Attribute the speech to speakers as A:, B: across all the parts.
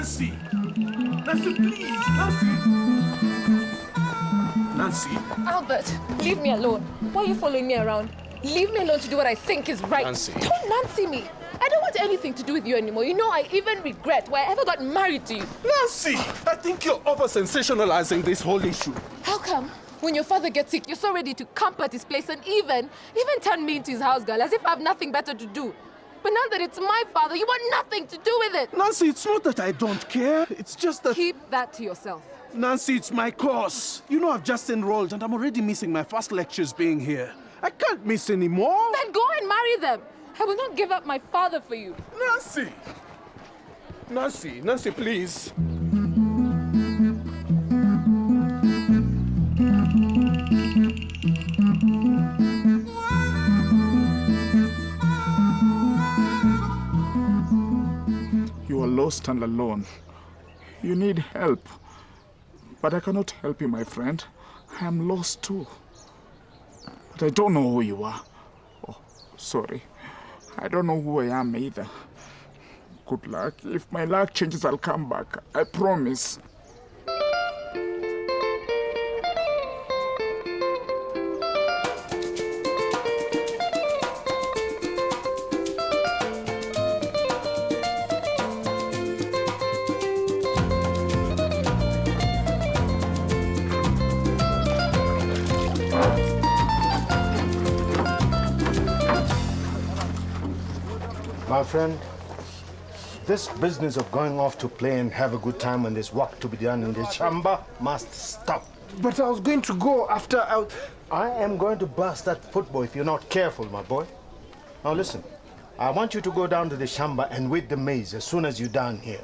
A: Nancy! Nancy, please! Nancy! Nancy!
B: Albert, leave me alone. Why are you following me around? Leave me alone to do what I think is right.
A: Nancy.
B: Don't Nancy me. I don't want anything to do with you anymore. You know, I even regret why I ever got married to you.
A: Nancy! I think you're over-sensationalizing this whole issue.
B: How come? When your father gets sick, you're so ready to camp at his place and even turn me into his house girl, as if I have nothing better to do. But now that it's my father, you want nothing to do with it.
A: Nancy, it's not that I don't care. It's just that...
B: Keep that to yourself.
A: Nancy, it's my course. You know I've just enrolled and I'm already missing my first lectures being here. I can't miss anymore.
B: Then go and marry them. I will not give up my father for you.
A: Nancy! Nancy, please.
C: You are lost and alone. You need help. But I cannot help you, my friend. I am lost too. But I don't know who you are. Oh, sorry. I don't know who I am either. Good luck. If my luck changes, I'll come back. I promise.
D: My friend, this business of going off to play and have a good time when there's work to be done in the chamber must stop.
A: But I was going to go after
D: I am going to bust that football if you're not careful, my boy. Now listen, I want you to go down to the chamber and wait the maze as soon as you're done here.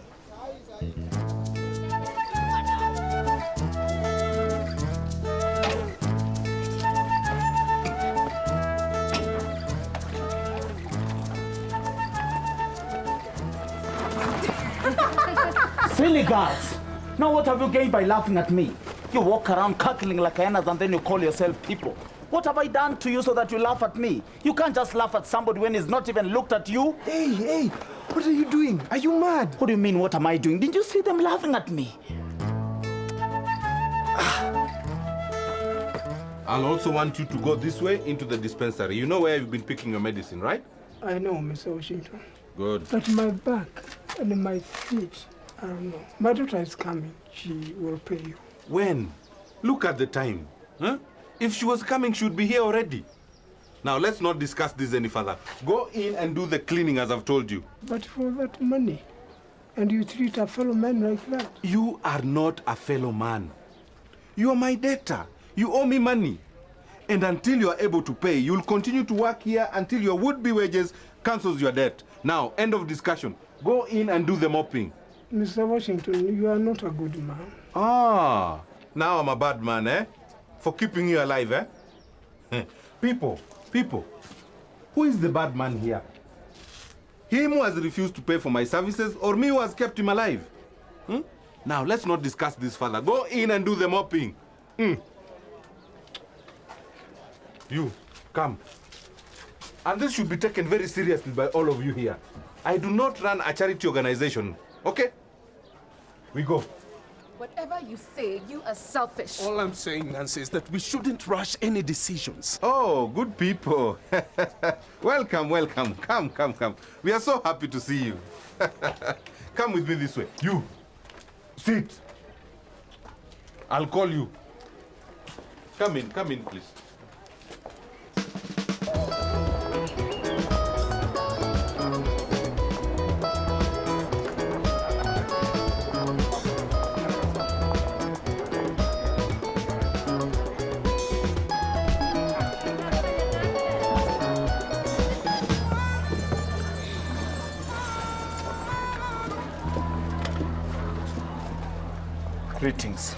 E: Silly girls! Now what have you gained by laughing at me? You walk around cackling like hyenas and then you call yourself people. What have I done to you so that you laugh at me? You can't just laugh at somebody when he's not even looked at you.
A: Hey, what are you doing? Are you mad?
E: What do you mean, what am I doing? Didn't you see them laughing at me?
F: I'll also want you to go this way into the dispensary. You know where you've been picking your medicine, right?
G: I know, Mr. Washington.
F: Good.
G: But my back and my feet, I don't know. My daughter is coming. She will pay you.
F: When? Look at the time. Huh? If she was coming, she would be here already. Now, let's not discuss this any further. Go in and do the cleaning as I've told you.
G: But for that money, and you treat a fellow man like that.
F: You are not a fellow man. You are my debtor. You owe me money. And until you are able to pay, you'll continue to work here until your would-be wages cancels your debt. Now, end of discussion. Go in and do the mopping.
G: Mr. Washington, you are not a good man.
F: Ah, now I'm a bad man, eh? For keeping you alive, eh? People, who is the bad man here? Him who has refused to pay for my services or me who has kept him alive? Now, let's not discuss this further. Go in and do the mopping. You, come. And this should be taken very seriously by all of you here. I do not run a charity organization, okay? We go.
B: Whatever you say, you are selfish.
A: All I'm saying, Nancy, is that we shouldn't rush any decisions.
F: Oh, good people. Welcome. Come. We are so happy to see you. Come with me this way. You, sit. I'll call you. Come in, please.
E: Greetings.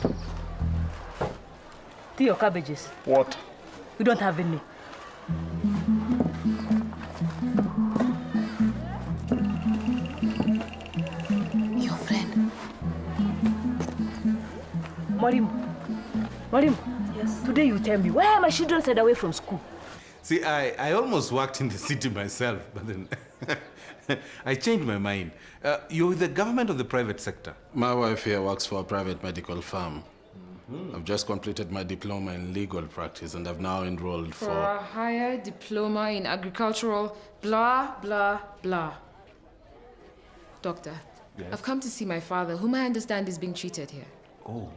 H: Do your cabbages.
E: What?
H: We don't have any.
B: Your friend.
H: Mwalimu.
B: Yes.
H: Today you tell me, why are my children sent away from school?
F: See, I almost worked in the city myself, but then I changed my mind. You're with the government or the private sector?
I: My wife here works for a private medical firm. I've just completed my diploma in legal practice and I've now enrolled
B: For a higher diploma in agricultural blah, blah, blah. Doctor,
F: Yes?
B: I've come to see my father, whom I understand is being treated here.
F: Oh,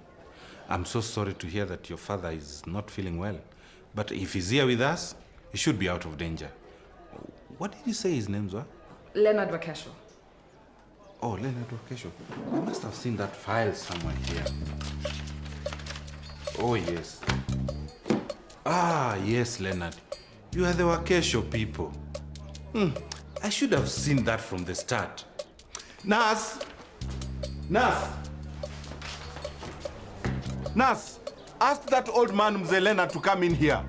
F: I'm so sorry to hear that your father is not feeling well. But if he's here with us, he should be out of danger. What did you say his names were?
B: Leonard Wakesho.
F: Oh, Leonard Wakesho. I must have seen that file somewhere here. Oh, yes. Ah, yes, Leonard. You are the Wakesho people. I should have seen that from the start. Nurse! Nurse! Nurse! Ask that old man, Mzee Leonard, to come in here.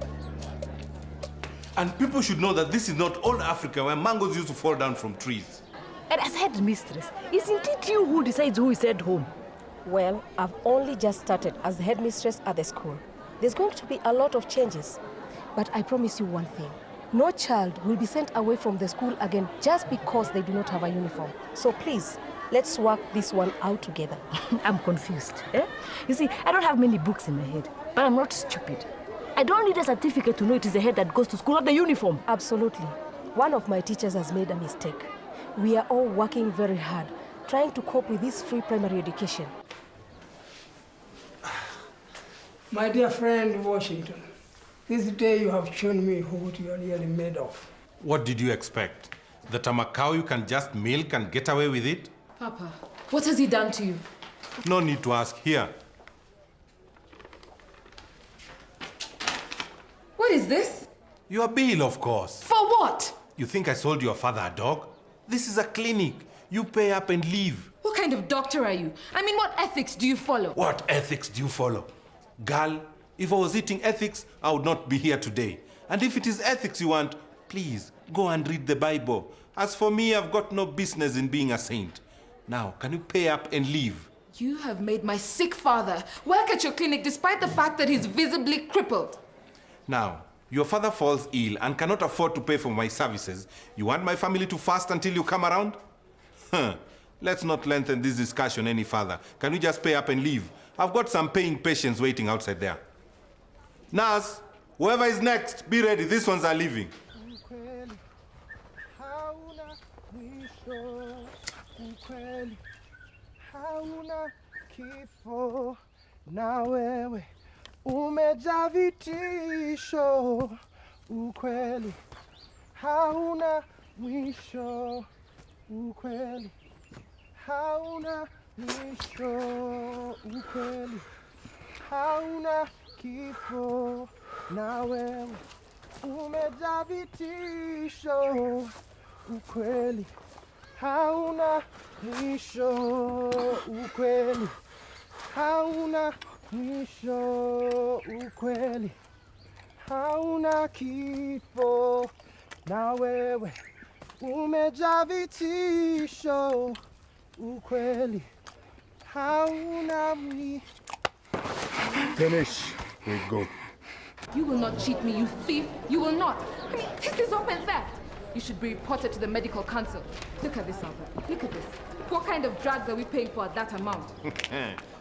F: And people should know that this is not old Africa where mangoes used to fall down from trees.
H: And as headmistress, isn't it you who decides who is at home?
J: Well, I've only just started as the headmistress at the school. There's going to be a lot of changes. But I promise you one thing. No child will be sent away from the school again just because they do not have a uniform. So please, let's work this one out together.
H: I'm confused. Eh? You see, I don't have many books in my head, but I'm not stupid. I don't need a certificate to know it is the head that goes to school, not the uniform.
J: Absolutely. One of my teachers has made a mistake. We are all working very hard, trying to cope with this free primary education.
G: My dear friend Washington, this day you have shown me what you are really made of.
F: What did you expect? That a cow you can just milk and get away with it?
B: Papa, what has he done to you?
F: No need to ask. Here.
B: What is this?
F: Your bill, of course.
B: For what?
F: You think I sold your father a dog? This is a clinic. You pay up and leave.
B: What kind of doctor are you? I mean, what ethics do you follow?
F: What ethics do you follow? Girl, if I was eating ethics, I would not be here today. And if it is ethics you want, please, go and read the Bible. As for me, I've got no business in being a saint. Now, can you pay up and leave?
B: You have made my sick father work at your clinic despite the fact that he's visibly crippled.
F: Now, your father falls ill and cannot afford to pay for my services. You want my family to fast until you come around? Let's not lengthen this discussion any further. Can you just pay up and leave? I've got some paying patients waiting outside there. Nurse, whoever is next, be ready. These ones are leaving.
K: Na wewe umejaa vitisho, ukweli hauna mwisho, ukweli hauna mwisho, ukweli hauna kifo. Na wewe umejaa vitisho, ukweli hauna mwisho, ukweli hauna mwisho, ukweli hauna kifo. Na wewe umejaa vitisho, ukweli hauna mwisho.
D: Finish. We go.
B: You will not cheat me, you thief. You will not. I mean, this is open theft. You should be reported to the medical council. Look at this, Albert. Look at this. What kind of drugs are we paying for at that amount?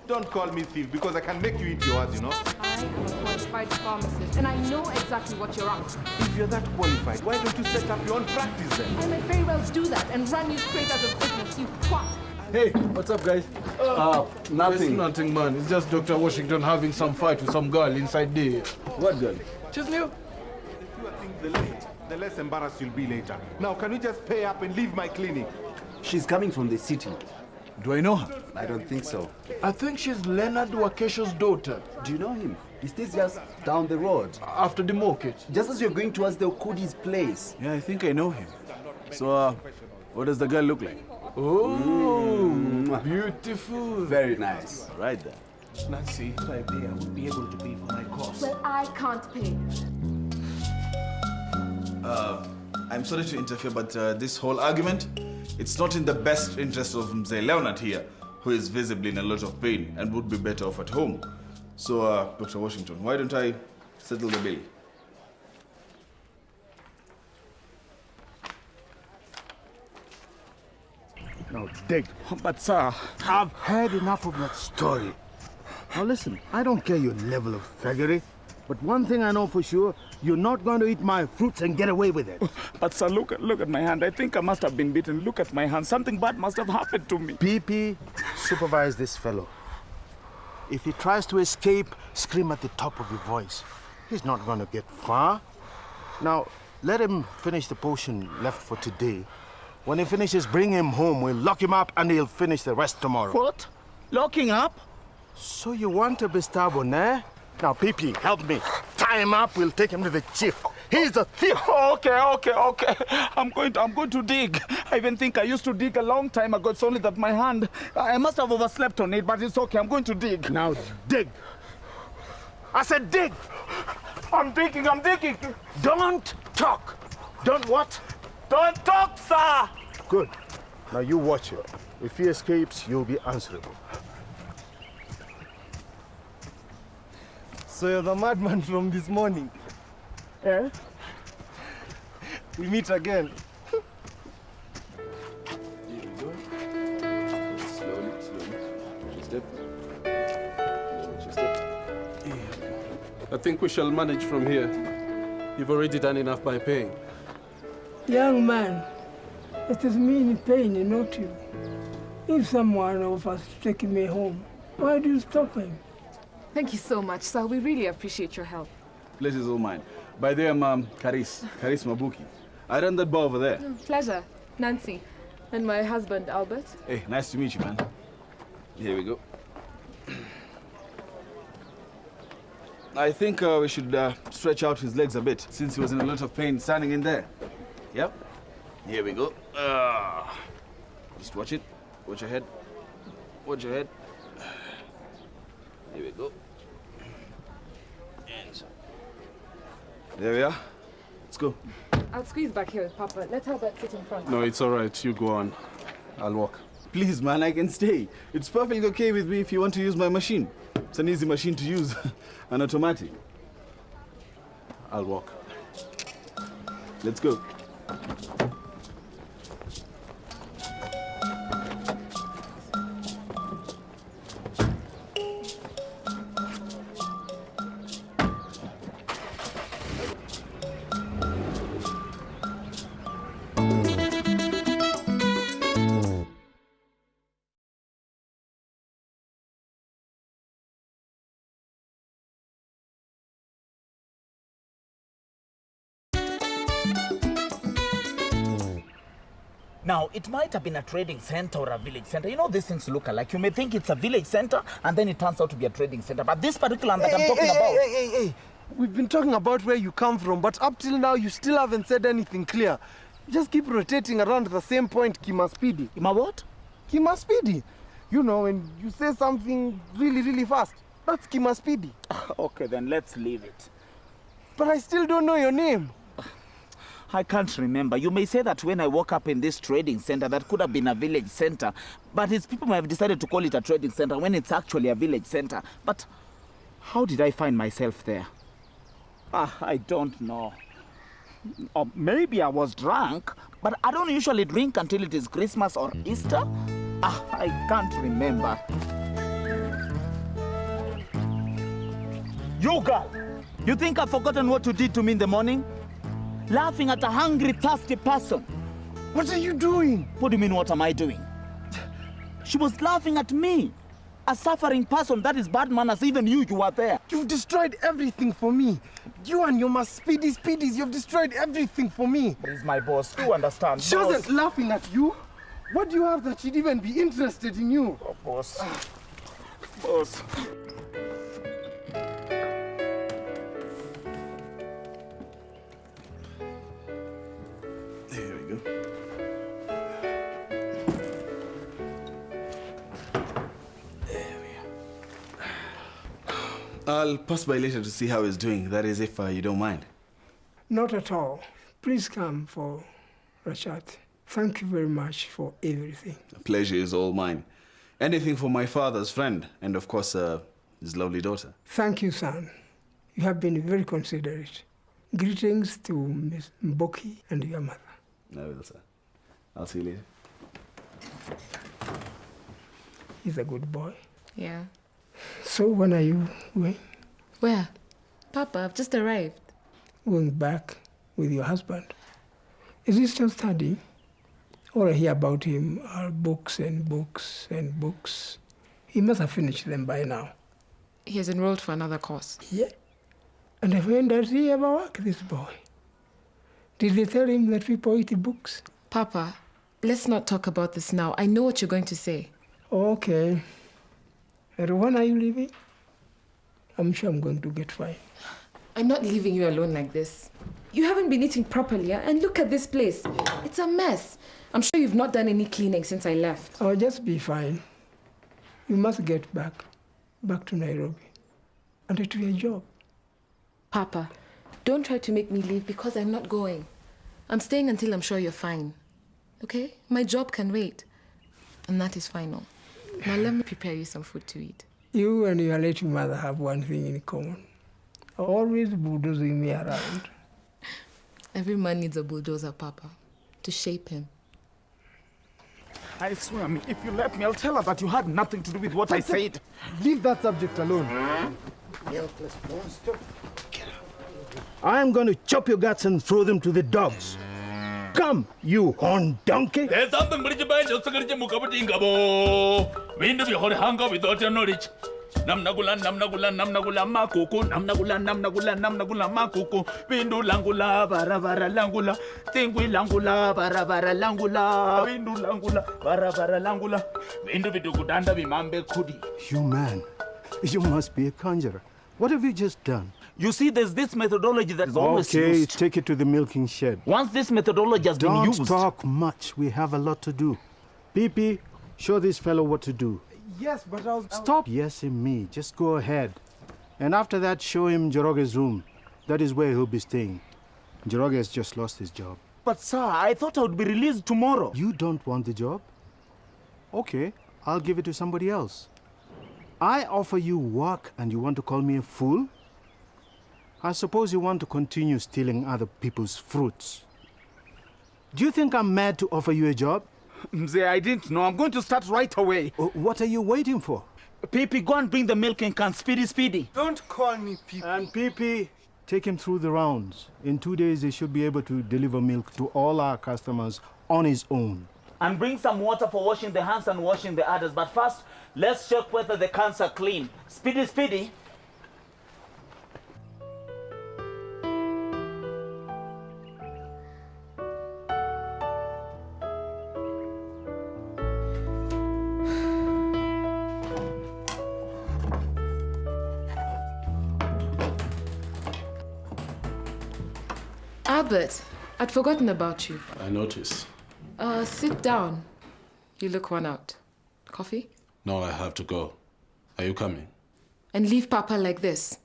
F: Don't call me thief because I can make you eat yours, you know?
B: I am a qualified pharmacist, and I know exactly what you're on.
F: If you're that qualified, why don't you set up your own practice then?
B: I might very well do that and run you straight out of business, you twat.
A: Hey, what's up, guys?
E: Nothing.
A: It's nothing, man. It's just Dr. Washington having some fight with some girl inside there.
E: What girl?
A: She's new.
F: The fewer things, the less embarrassed you'll be later. Now, can you just pay up and leave my clinic?
E: She's coming from the city.
A: Do I know her?
E: I don't think so.
A: I think she's Leonard Wakesho's daughter.
E: Do you know him? He stays just down the road.
A: After the market.
E: Just as you're going towards the Okudi's place.
A: Yeah, I think I know him. So, what does the girl look like? Oh, beautiful.
E: Very nice.
A: Right there. Nancy, if I pay, I would be able to pay for my costs.
B: Well, I can't pay.
L: I'm sorry to interfere, but this whole argument, it's not in the best interest of Mzee Leonard here, who is visibly in a lot of pain and would be better off at home. So, Dr. Washington, why don't I settle the bill?
D: Now dig.
C: But sir,
D: I've had enough of that story. Now listen, I don't care your level of thuggery, but one thing I know for sure, you're not going to eat my fruits and get away with it.
C: but sir, look at my hand. I think I must have been bitten. Look at my hand. Something bad must have happened to me.
D: PP, supervise this fellow. If he tries to escape, scream at the top of your voice. He's not going to get far. Now, let him finish the potion left for today. When he finishes, bring him home. We'll lock him up and he'll finish the rest tomorrow.
E: What? Locking up?
D: So you want to be stubborn, eh? Now, PP, help me. Tie him up, we'll take him to the chief. He's a thief.
C: Okay. I'm going to dig. I even think I used to dig a long time ago. It's only that my hand, I must have overslept on it, but it's okay. I'm going to dig.
D: Now, dig. I said dig.
C: I'm digging.
D: Don't talk. Don't what?
C: Don't talk, sir.
D: Good. Now you watch it. If he escapes, you'll be answerable.
K: So you're the madman from this morning.
C: Yeah?
K: We meet again.
A: Slowly. Step.
M: I think we shall manage from here. You've already done enough by paying.
G: Young man, it is me in pain, not you. If someone offers to take me home, why do you stop him?
B: Thank you so much, sir. We really appreciate your help.
A: Pleasure's all mine. By the way, I'm Karis Mabuki. I run that bar over there.
B: Pleasure. Nancy. And my husband, Albert.
A: Hey, nice to meet you, man. Here we go. I think we should stretch out his legs a bit, since he was in a lot of pain standing in there. Yep. Here we go. Just watch it. Watch your head. Watch your head. Here we go. And there we are. Let's go.
B: I'll squeeze back here with Papa. Let Albert sit in front.
M: No, it's all right. You go on. I'll walk.
A: Please, man, I can stay. It's perfectly okay with me if you want to use my machine. It's an easy machine to use. An automatic.
M: I'll walk.
A: Let's go.
E: Now, it might have been a trading center or a village center. You know, these things look alike. You may think it's a village center, and then it turns out to be a trading center. But this particular one that I'm talking about...
K: Hey. We've been talking about where you come from, but up till now, you still haven't said anything clear. You just keep rotating around the same point, Maspeedy.
E: My what?
K: Maspeedy. You know, when you say something really fast, that's Maspeedy.
E: Okay, then let's leave it.
K: But I still don't know your name.
E: I can't remember. You may say that when I woke up in this trading center, that could have been a village center, but its people may have decided to call it a trading center when it's actually a village center. But how did I find myself there? I don't know. Or maybe I was drunk, but I don't usually drink until it is Christmas or Easter. I can't remember. You girl, you think I've forgotten what you did to me in the morning? Laughing at a hungry, thirsty person.
K: What are you doing?
E: What do you mean, what am I doing? She was laughing at me. A suffering person, that is bad manners. Even you are there.
K: You've destroyed everything for me. You and your Maspeedies, you've destroyed everything for me.
E: He's my boss. You understand,
K: She wasn't laughing at you. What do you have that she'd even be interested in you?
E: Oh, boss. Boss.
A: There we go. There we are. I'll pass by later to see how he's doing. That is, if you don't mind.
G: Not at all. Please come for a chat. Thank you very much for everything.
A: The pleasure is all mine. Anything for my father's friend, and of course, his lovely daughter.
G: Thank you, son. You have been very considerate. Greetings to Miss Mboki and your mother.
A: I will, sir. I'll see you later.
G: He's a good boy.
B: Yeah.
G: So when are you going?
B: Where? Papa, I've just arrived.
G: Going back with your husband. Is he still studying? All I hear about him are books and books and books. He must have finished them by now.
B: He has enrolled for another course.
G: Yeah. And when does he ever work, this boy? Did they tell him that people eat books?
B: Papa, let's not talk about this now. I know what you're going to say.
G: Okay. And when are you leaving? I'm sure I'm going to get fine.
B: I'm not leaving you alone like this. You haven't been eating properly, and look at this place. It's a mess. I'm sure you've not done any cleaning since I left.
G: I'll just be fine. You must get back to Nairobi, and to your job.
B: Papa, don't try to make me leave because I'm not going. I'm staying until I'm sure you're fine. Okay? My job can wait. And that is final. Now let me prepare you some food to eat.
G: You and your late mother have one thing in common. Always bulldozing me around.
B: Every man needs a bulldozer, Papa, to shape him.
C: I swear, if you let me, I'll tell her that you had nothing to do with what I said.
K: Leave that subject alone.
D: Helpless monster. I'm going to chop your guts and throw them to the dogs. Come, you horn donkey.
N: There's something which just to Wind of your hunger without your knowledge. Namnagula makuku, namnagula makuku, windu langula, baravara langula, tingui langula, baravara langula, windu langula, baravara langula, windu vidugudanda vimambe kudi.
D: You man, you must be a conjurer. What have you just done?
E: You see, there's this methodology that is always used.
D: Okay, take it to the milking shed.
E: Once this methodology has been used...
D: Don't talk much. We have a lot to do. PP, show this fellow what to do.
K: Yes, but I was...
D: Stop yesing me. Just go ahead. And after that, show him Njoroge's room. That is where he'll be staying. Njoroge has just lost his job.
E: But sir, I thought I would be released tomorrow.
D: You don't want the job? Okay, I'll give it to somebody else. I offer you work and you want to call me a fool? I suppose you want to continue stealing other people's fruits. Do you think I'm mad to offer you a job?
C: Mzee, I didn't know. I'm going to start right away.
D: What are you waiting for?
E: PP, go and bring the milking can. Speedy.
K: Don't call me PP.
D: And PP, take him through the rounds. In 2 days, he should be able to deliver milk to all our customers on his own.
E: And bring some water for washing the hands and washing the others. But first, let's check whether the cans are clean. Speedy.
B: Albert, I'd forgotten about you.
I: I noticed.
B: Sit down. You look worn out. Coffee?
I: No, I have to go. Are you coming?
B: And leave Papa like this?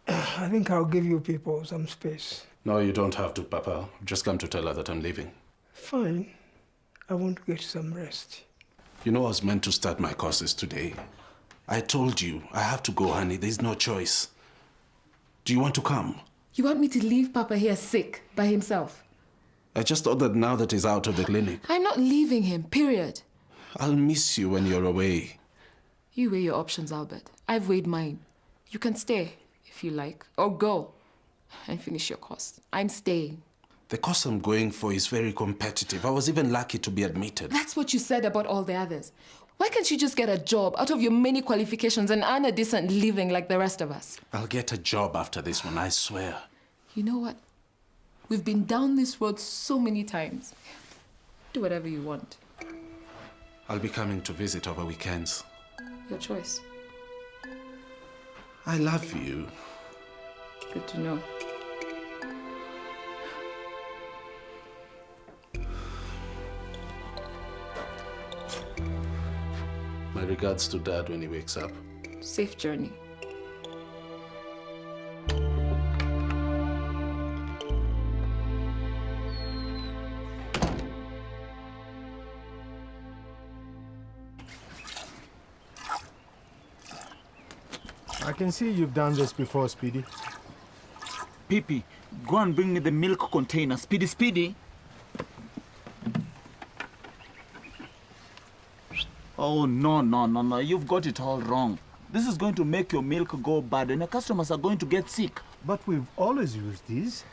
G: I think I'll give you people some space.
I: No, you don't have to, Papa. I've just come to tell her that I'm leaving.
G: Fine. I want to get some rest.
I: You know I was meant to start my courses today. I told you, I have to go, honey. There's no choice. Do you want to come?
B: You want me to leave Papa here sick by himself?
I: I just thought that now that he's out of the clinic.
B: I'm not leaving him, period.
I: I'll miss you when you're away.
B: You weigh your options, Albert. I've weighed mine. You can stay, if you like, or go and finish your course. I'm staying.
I: The course I'm going for is very competitive. I was even lucky to be admitted.
B: That's what you said about all the others. Why can't you just get a job out of your many qualifications and earn a decent living like the rest of us?
I: I'll get a job after this one, I swear.
B: You know what? We've been down this road so many times. Do whatever you want.
I: I'll be coming to visit over weekends.
B: Your choice.
I: I love you.
B: Good to know.
I: My regards to Dad when he wakes up.
B: Safe journey.
D: I can see you've done this before, Speedy.
E: PP, go and bring me the milk container. Speedy. Oh, no. You've got it all wrong. This is going to make your milk go bad and your customers are going to get sick.
D: But we've always used these.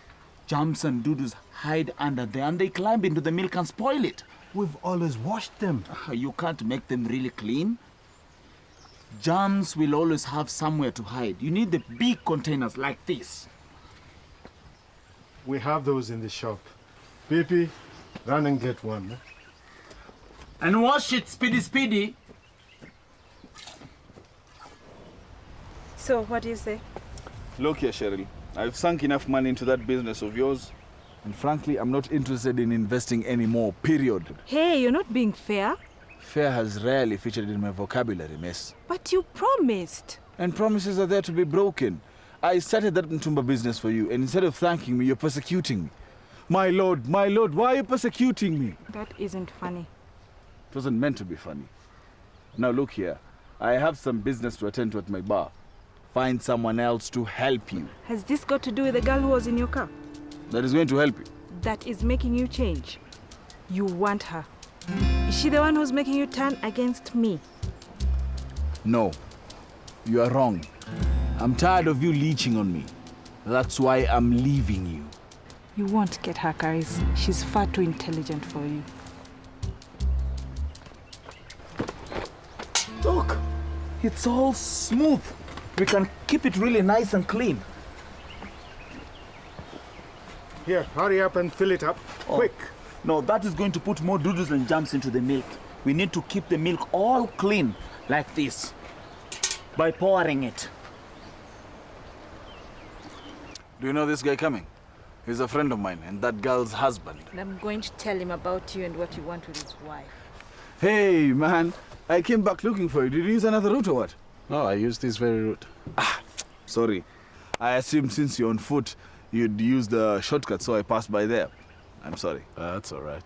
E: Germs and doodles hide under there and they climb into the milk and spoil it.
D: We've always washed them.
E: You can't make them really clean. Germs will always have somewhere to hide. You need the big containers like this.
D: We have those in the shop. Baby, run and get one. Eh?
E: And wash it, speedy.
O: So, what do you say?
A: Look here, Cheryl. I've sunk enough money into that business of yours, and frankly, I'm not interested in investing anymore, period.
O: Hey, you're not being fair.
A: Fair has rarely featured in my vocabulary, miss.
O: But you promised.
A: And promises are there to be broken. I started that Mtumba business for you, and instead of thanking me, you're persecuting me. My lord, why are you persecuting me?
O: That isn't funny.
A: It wasn't meant to be funny. Now look here. I have some business to attend to at my bar. Find someone else to help you.
O: Has this got to do with the girl who was in your car?
A: That is going to help you.
O: That is making you change. You want her. Is she the one who's making you turn against me?
A: No. You are wrong. I'm tired of you leeching on me. That's why I'm leaving you.
O: You won't get her, Karis. She's far too intelligent for you.
E: Look, it's all smooth. We can keep it really nice and clean.
D: Here, hurry up and fill it up. Quick.
E: No, that is going to put more doodles and germs into the milk. We need to keep the milk all clean, like this, by pouring it.
A: Do you know this guy coming? He's a friend of mine and that girl's husband.
O: And I'm going to tell him about you and what you want with his wife.
A: Hey, man. I came back looking for you. Did you use another route or what?
I: No, I used this very route.
A: Sorry. I assumed since you're on foot, you'd use the shortcut, so I passed by there. I'm sorry.
I: That's all right.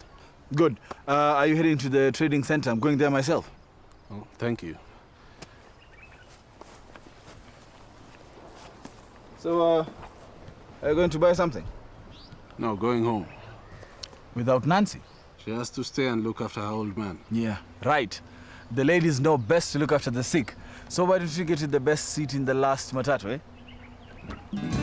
A: Good. Are you heading to the trading center? I'm going there myself.
I: Oh, thank you.
A: So, are you going to buy something?
I: No, going home.
A: Without Nancy?
I: She has to stay and look after her old man.
A: Yeah, right. The ladies know best to look after the sick. So why don't you get you the best seat in the last matatu, eh?